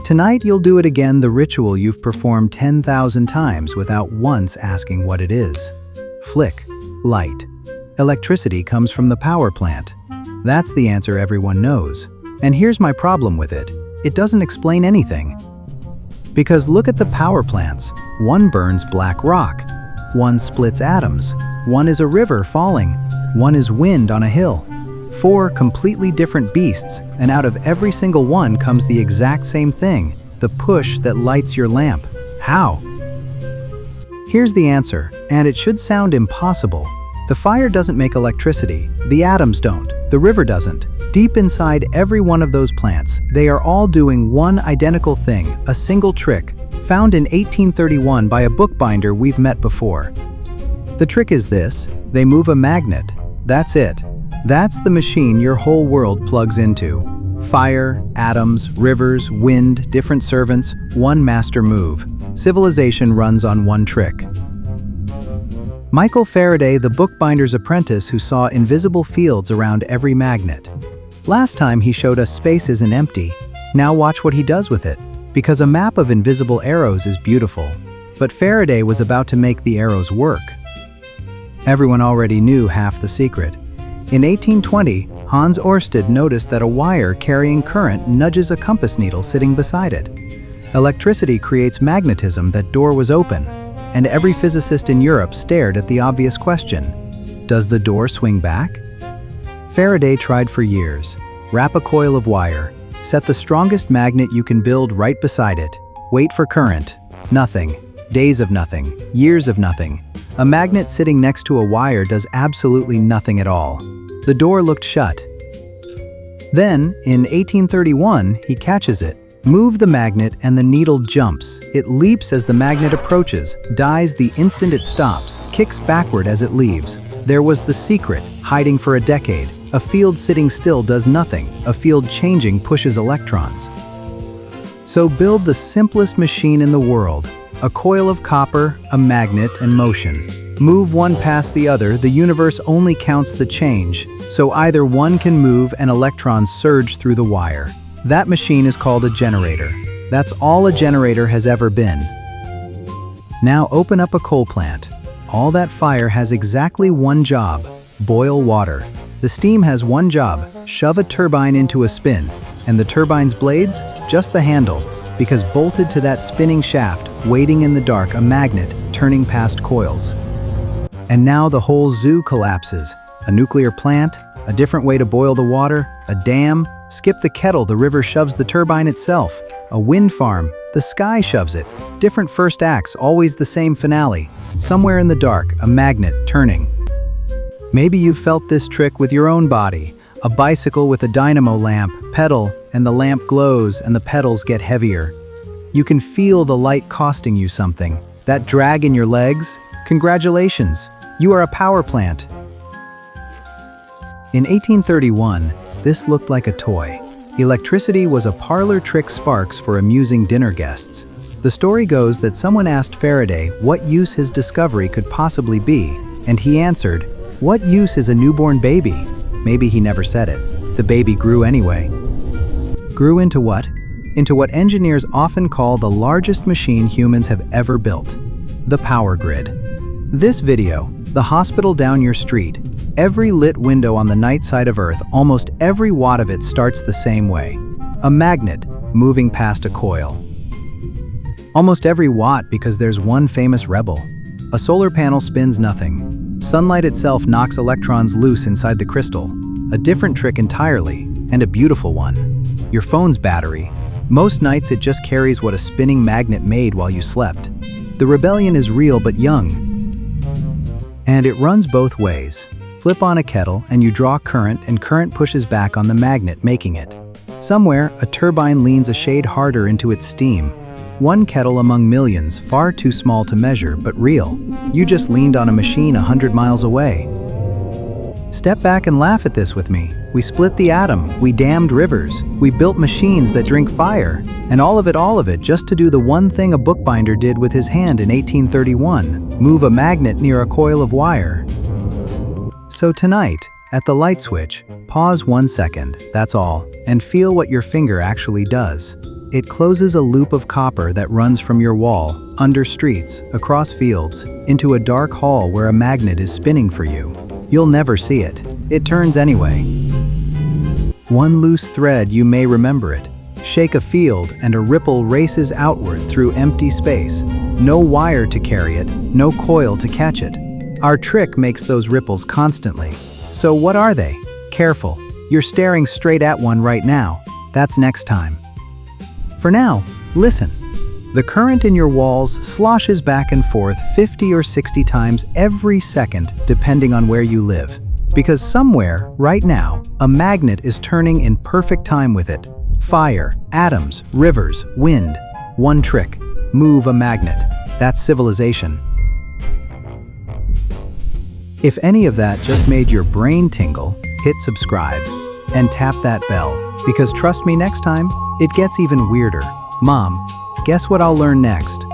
Tonight you'll do it again, the ritual you've performed 10,000 times without once asking what it is. Flick, light. Electricity comes from the power plant. That's the answer everyone knows. And here's my problem with it. It doesn't explain anything. Because look at the power plants. One burns black rock. One splits atoms. One is a river falling. One is wind on a hill. 4 completely different beasts, and out of every single one comes the exact same thing, the push that lights your lamp. How? Here's the answer, and it should sound impossible. The fire doesn't make electricity, the atoms don't, the river doesn't. Deep inside every one of those plants, they are all doing one identical thing, a single trick, found in 1831 by a bookbinder we've met before. The trick is this: they move a magnet. That's it. That's the machine your whole world plugs into. Fire, atoms, rivers, wind, different servants, one master move. Civilization runs on one trick. Michael Faraday, the bookbinder's apprentice who saw invisible fields around every magnet. Last time he showed us space isn't empty. Now watch what he does with it. Because a map of invisible arrows is beautiful. But Faraday was about to make the arrows work. Everyone already knew half the secret. In 1820, Hans Ørsted noticed that a wire carrying current nudges a compass needle sitting beside it. Electricity creates magnetism. That door was open, and every physicist in Europe stared at the obvious question: does the door swing back? Faraday tried for years. Wrap a coil of wire, set the strongest magnet you can build right beside it, wait for current. Nothing. Days of nothing. Years of nothing. A magnet sitting next to a wire does absolutely nothing at all. The door looked shut. Then, in 1831, he catches it. Move the magnet and the needle jumps. It leaps as the magnet approaches, dies the instant it stops, kicks backward as it leaves. There was the secret, hiding for a decade. A field sitting still does nothing. A field changing pushes electrons. So build the simplest machine in the world. A coil of copper, a magnet, and motion. Move one past the other, the universe only counts the change, so either one can move and electrons surge through the wire. That machine is called a generator. That's all a generator has ever been. Now open up a coal plant. All that fire has exactly one job: boil water. The steam has one job: shove a turbine into a spin. And the turbine's blades? Just the handle, because bolted to that spinning shaft, waiting in the dark, a magnet turning past coils. And now the whole zoo collapses. A nuclear plant, a different way to boil the water, a dam, skip the kettle, the river shoves the turbine itself. A wind farm, the sky shoves it. Different first acts, always the same finale. Somewhere in the dark, a magnet turning. Maybe you've felt this trick with your own body. A bicycle with a dynamo lamp, pedal, and the lamp glows and the pedals get heavier. You can feel the light costing you something. That drag in your legs? Congratulations, you are a power plant. In 1831, this looked like a toy. Electricity was a parlor trick sparks for amusing dinner guests. The story goes that someone asked Faraday what use his discovery could possibly be, and he answered, "What use is a newborn baby?" Maybe he never said it. The baby grew anyway. Grew into what? Into what engineers often call the largest machine humans have ever built: the power grid. This video, the hospital down your street, every lit window on the night side of Earth, almost every watt of it starts the same way. A magnet moving past a coil. Almost every watt because there's one famous rebel. A solar panel spins nothing. Sunlight itself knocks electrons loose inside the crystal. A different trick entirely, and a beautiful one. Your phone's battery. Most nights it just carries what a spinning magnet made while you slept. The rebellion is real but young. And it runs both ways. Flip on a kettle and you draw current, and current pushes back on the magnet, making it. Somewhere, a turbine leans a shade harder into its steam. One kettle among millions, far too small to measure, but real. You just leaned on a machine 100 miles away. Step back and laugh at this with me. We split the atom, we dammed rivers, we built machines that drink fire, and all of it just to do the one thing a bookbinder did with his hand in 1831, move a magnet near a coil of wire. So tonight, at the light switch, pause 1 second, that's all, and feel what your finger actually does. It closes a loop of copper that runs from your wall, under streets, across fields, into a dark hall where a magnet is spinning for you. You'll never see it. It turns anyway. One loose thread, you may remember it. Shake a field and a ripple races outward through empty space. No wire to carry it, no coil to catch it. Our trick makes those ripples constantly. So what are they? Careful, you're staring straight at one right now. That's next time. For now, listen. The current in your walls sloshes back and forth 50 or 60 times every second depending on where you live. Because somewhere, right now, a magnet is turning in perfect time with it. Fire, atoms, rivers, wind. One trick, move a magnet. That's civilization. If any of that just made your brain tingle, hit subscribe and tap that bell. Because trust me, next time, it gets even weirder. Mom, guess what I'll learn next?